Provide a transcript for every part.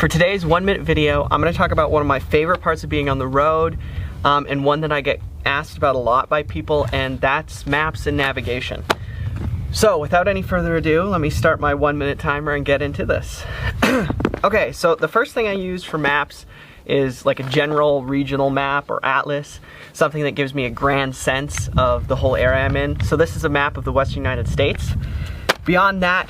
For today's 1-minute video, I'm going to talk about one of my favorite parts of being on the road, and one that I get asked about a lot by people, and that's maps and navigation. So without any further ado, let me start my 1-minute timer and get into this. Okay, so the first thing I use for maps is like a general regional map or atlas, something that gives me a grand sense of the whole area I'm in. So this is a map of the Western United States. Beyond that,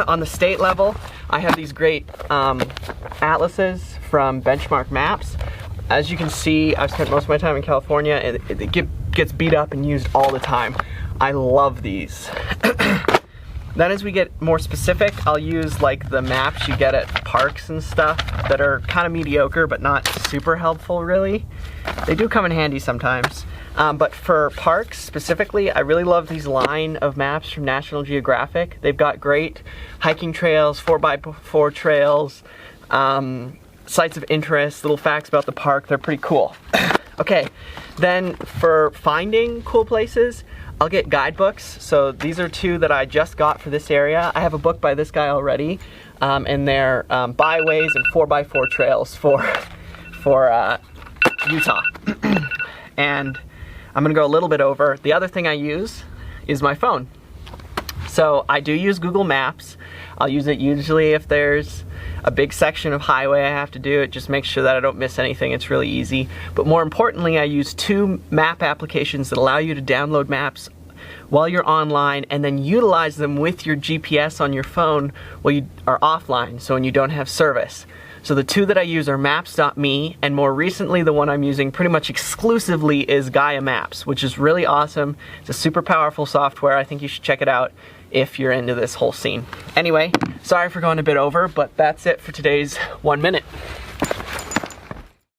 on the state level, I have these great atlases from Benchmark Maps. As you can see, I've spent most of my time in California, and it gets beat up and used all the time. I love these. Then as we get more specific, I'll use like the maps you get at parks and stuff that are kind of mediocre but not super helpful really. They do come in handy sometimes. But for parks specifically, I really love these line of maps from National Geographic. They've got great hiking trails, 4x4 trails, sites of interest, little facts about the park. They're pretty cool. Okay, then for finding cool places, I'll get guidebooks. So these are two that I just got for this area. I have a book by this guy already, and they're byways and 4x4 trails for Utah. And I'm gonna go a little bit over. The other thing I use is my phone. So I do use Google Maps. I'll use it usually if there's a big section of highway I have to do. It just makes sure that I don't miss anything. It's really easy. But more importantly, I use two map applications that allow you to download maps while you're online and then utilize them with your GPS on your phone while you are offline, so when you don't have service. So the two that I use are Maps.me, and more recently the one I'm using pretty much exclusively is Gaia Maps, which is really awesome. It's a super powerful software. I think you should check it out if you're into this whole scene. Anyway, sorry for going a bit over, but that's it for today's 1 minute.